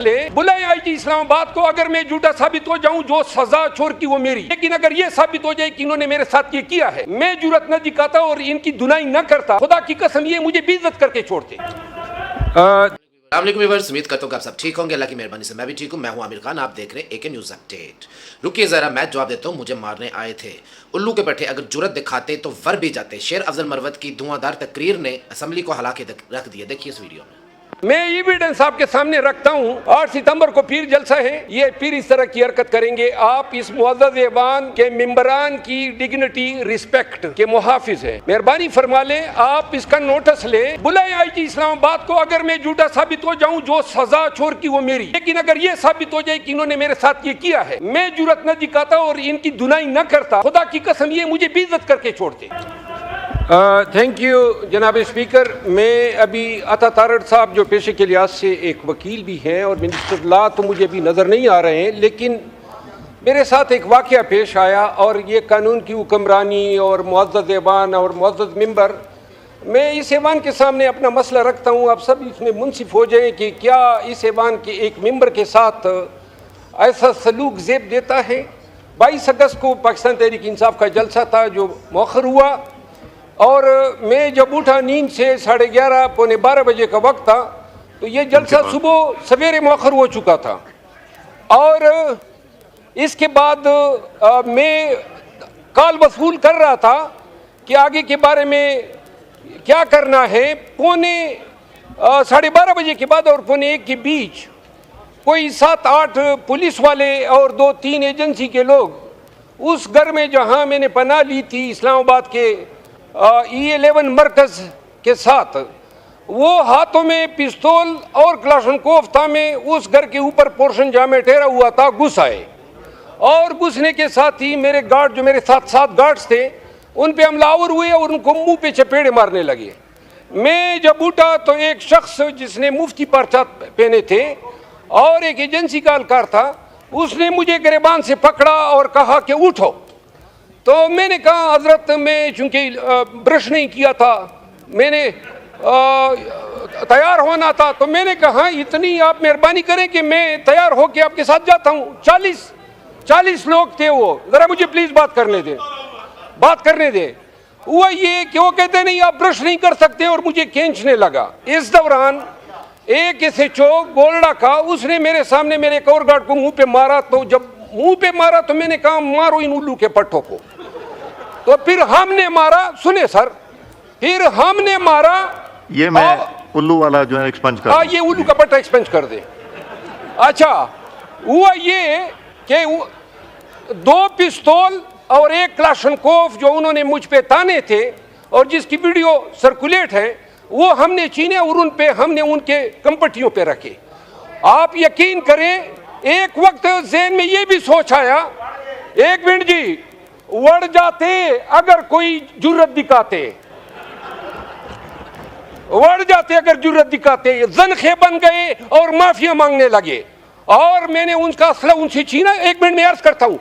بلائیں آئی جی اسلام آباد کو. اگر میں جھوٹا ثابت ہو جاؤں جو سزا چور کی وہ میری, لیکن اگر یہ ثابت ہو جائے کہ انہوں نے میرے ساتھ یہ کیا ہے, میں جرات نہ دکھاتا اور ان کی دنائی نہ کرتا, خدا کی قسم یہ مجھے بے عزت کر کے چھوڑتے. السلام علیکم ویورز, امید کرتا ہوں کہ آپ سب ٹھیک ہوں گے. اللہ کی مہربانی سے میں بھی ٹھیک ہوں. میں ہوں عامر خان, آپ دیکھ رہے ہیں AK نیوز اپڈیٹ. رکیے ذرا میں جواب دیتا ہوں. مجھے مارنے آئے تھے الو کے پٹھے, اگر جرت دکھاتے تو ور بھی جاتے. شیر افضل مروت کی دھواں دار تقریر نے اسمبلی کو ہلا کے رکھ دیا. دیکھیے اس ویڈیو میں. میں ایویڈنس آپ کے سامنے رکھتا ہوں. 8 ستمبر کو پیر جلسہ ہے, یہ پیر اس طرح کی حرکت کریں گے. آپ اس معزز ایوان کے ممبران کی ڈگنیٹی رسپیکٹ کے محافظ ہیں, مہربانی فرما لیں, آپ اس کا نوٹس لیں. بلائیں آئی جی اسلام آباد کو. اگر میں جھوٹا ثابت ہو جاؤں جو سزا چور کی وہ میری, لیکن اگر یہ ثابت ہو جائے کہ انہوں نے میرے ساتھ یہ کیا ہے, میں جرات نہ دکھاتا اور ان کی دنائی نہ کرتا, خدا کی قسم یہ مجھے بے عزت کر کے چھوڑتے. تھینک یو جناب اسپیکر. میں ابھی عطا تارڑ صاحب جو پیشے کے لحاظ سے ایک وکیل بھی ہیں اور منسٹر لا تو مجھے ابھی نظر نہیں آ رہے ہیں, لیکن میرے ساتھ ایک واقعہ پیش آیا اور یہ قانون کی حکمرانی اور معزز ایوان اور معزز ممبر, میں اس ایوان کے سامنے اپنا مسئلہ رکھتا ہوں. آپ سب اس میں منصف ہو جائیں کہ کیا اس ایوان کے ایک ممبر کے ساتھ ایسا سلوک زیب دیتا ہے. 22 اگست کو پاکستان تحریک انصاف کا جلسہ تھا جو مؤخر ہوا, اور میں جب اٹھا نیند سے 11:30 پونے 12 بجے کا وقت تھا, تو یہ جلسہ صبح سویرے مؤخر ہو چکا تھا. اور اس کے بعد میں کال وصول کر رہا تھا کہ آگے کے بارے میں کیا کرنا ہے. پونے 12:30 بجے کے بعد اور پونے 1 کے بیچ کوئی 7-8 پولیس والے اور 2-3 ایجنسی کے لوگ اس گھر میں جہاں میں نے پناہ لی تھی اسلام آباد کے E11 مرکز کے ساتھ, وہ ہاتھوں میں پستول اور کلاشنکوف تھا, میں اس گھر کے اوپر پورشن جہاں میں ٹھہرا ہوا تھا گھس آئے, اور گھسنے کے ساتھ ہی میرے گارڈ جو میرے ساتھ 7 گارڈز تھے ان پہ حملہ آور ہوئے اور ان کو منہ پہ چپیڑے مارنے لگے. میں جب اٹھا تو ایک شخص جس نے مفتی پرچہ پہنے تھے اور ایک ایجنسی کا اہلکار تھا, اس نے مجھے گریبان سے پکڑا اور کہا کہ اٹھو. تو میں نے کہا حضرت میں چونکہ برش نہیں کیا تھا, میں نے تیار ہونا تھا, تو میں نے کہا اتنی آپ مہربانی کریں کہ میں تیار ہو کے آپ کے ساتھ جاتا ہوں. 40 لوگ تھے, وہ ذرا مجھے پلیز بات کرنے دیں. ہوا یہ کہ وہ کہتے نہیں آپ برش نہیں کر سکتے اور مجھے کھینچنے لگا. اس دوران ایک SHO گولڈا کا, اس نے میرے سامنے میرے ایک اور گارڈ کو منہ پہ مارا. تو جب منہ پہ مارا تو میں نے کہا مارو ان الو کے پٹھوں کو. تو پھر ہم نے مارا, سنیں سر, پھر ہم نے مارا. یہ میں الو والا جو ہے ایکسپنج کر, یہ الو کا پٹھا ایکسپنج کر دیں. اچھا, ہوا یہ کہ 2 پستول اور 1 کلاشنکوف جو انہوں نے مجھ پہ تانے تھے اور جس کی ویڈیو سرکولیٹ ہے, وہ ہم نے چھینے اور ان پہ ہم نے ان کے کمپٹیوں پہ رکھے. آپ یقین کریں ایک وقت ذہن میں یہ بھی سوچ آیا, 1 منٹ جی, وڑ جاتے اگر کوئی جرت دکھاتے, زنخے بن گئے اور معافیا مانگنے لگے, اور میں نے ان کا اسلحہ ان سے چھینا. 1 منٹ میں عرض کرتا ہوں,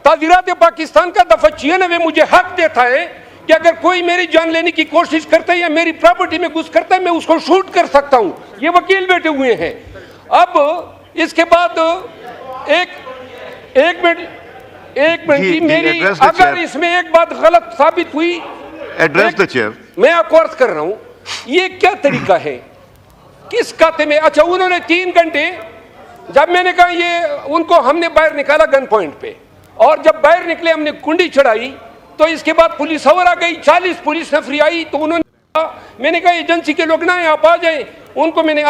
تعزیرات پاکستان کا دفعہ 96 مجھے حق دیتا ہے کہ اگر کوئی میری جان لینے کی کوشش کرتا ہے یا میری پراپرٹی میں گھس کرتا ہے میں اس کو شوٹ کر سکتا ہوں. یہ وکیل بیٹھے ہوئے ہیں. اب اس کے بعد ایک منٹ جی, میری اگر اس میں ایک بات غلط ثابت ہوئی, میں آپ کو عرض کر رہا ہوں یہ کیا طریقہ ہے, کس کاتے میں. اچھا, انہوں نے 3 گھنٹے, جب میں نے کہا یہ ان کو ہم نے باہر نکالا گن پوائنٹ پہ, اور جب باہر نکلے ہم نے کنڈی چڑھائی, تو اس کے بعد پولیس اور آ گئی, 40 پولیس نفری آئی. تو انہوں نے کہا, میں نے کہا ایجنسی کے لوگ نہ آپ آ جائیں, ان کو میں نے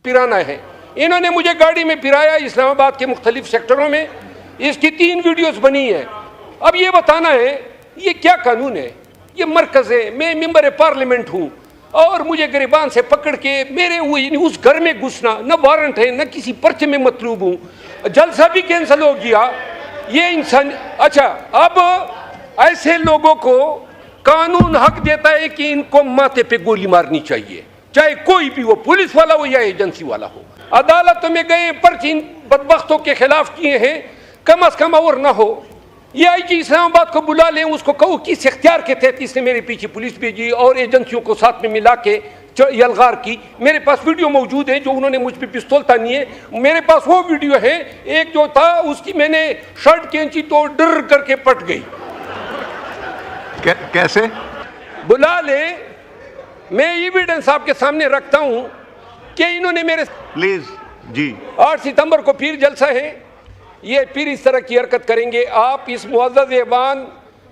پھرانا ہے. انہوں نے مجھے گاڑی میں پھرایا اسلام آباد کے مختلف سیکٹروں میں. اس کی 3 ویڈیوز بنی ہیں. اب یہ بتانا ہے یہ کیا قانون ہے, یہ مرکز ہے, میں ممبر پارلیمنٹ ہوں, اور مجھے گریبان سے پکڑ کے میرے اس گھر میں گھسنا, نہ وارنٹ ہے نہ کسی پرچے میں مطلوب ہوں, جلسہ بھی کینسل ہو گیا. یہ انسان. اچھا, اب ایسے لوگوں کو قانون حق دیتا ہے کہ ان کو ماتھے پہ گولی مارنی چاہیے, چاہے کوئی بھی ہو, پولیس والا ہو یا ایجنسی والا ہو. عدالتوں میں گئے, پرچے ان بدبختوں کے خلاف کیے ہیں, کم از کم اور نہ ہو. یہ آئی جی اسلام آباد کو بلا لیں, اس کو کہو کس اختیار کے تحت اس نے میرے پیچھے پولیس بھیجی اور ایجنسیوں کو ساتھ میں ملا کے یلغار کی. میرے پاس ویڈیو موجود ہے جو انہوں نے مجھ پہ پستول تانی ہے. میرے پاس وہ ویڈیو ہے, ایک جو تھا اس کی میں نے شرٹ کھینچی تو ڈر کر کے پٹ گئی. کیسے؟ بلا لے, میں ایویڈنس آپ کے سامنے رکھتا ہوں کہ انہوں نے میرے پلیز جی 8 ستمبر کو پیر جلسہ ہے, یہ پیر اس طرح کی حرکت کریں گے. آپ اس معزز ایوان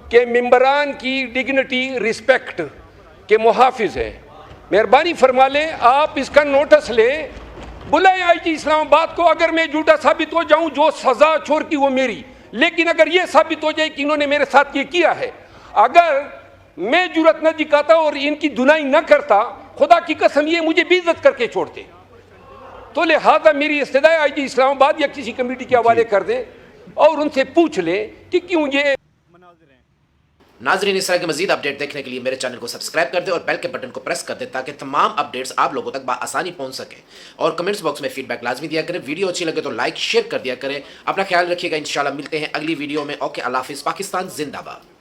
کے ممبران کی ڈگنیٹی رسپیکٹ کے محافظ ہیں, مہربانی فرما لیں, آپ اس کا نوٹس لیں. بلائیں آئی جی اسلام آباد کو. اگر میں جھوٹا ثابت ہو جاؤں, جو سزا چھوڑ کی وہ میری, لیکن اگر یہ ثابت ہو جائے کہ انہوں نے میرے ساتھ یہ کیا ہے, اگر میں جرات نہ دکھاتا اور ان کی دنائی نہ کرتا, خدا کی قسم یہ مجھے بے عزت کر کے چھوڑتے. تو لہذا میری استدعا ہے آئی جی اسلام آباد یا کسی کمیٹی کے حوالے کر دیں اور ان سے پوچھ لیں کہ کیوں یہ. ناظرین, اس طرح کے مزید اپڈیٹ دیکھنے کے لیے میرے چینل کو سبسکرائب کر دیں اور بیل کے بٹن کو پریس کر دیں تاکہ تمام اپڈیٹس آپ لوگوں تک بآسانی پہنچ سکیں. اور کمنٹس باکس میں فیڈ بیک لازمی دیا کریں. ویڈیو اچھی لگے تو لائک شیئر کر دیا کریں. اپنا خیال رکھیے گا, انشاءاللہ ملتے ہیں اگلی ویڈیو میں. اوکے, اللہ حافظ. پاکستان زندہ باد.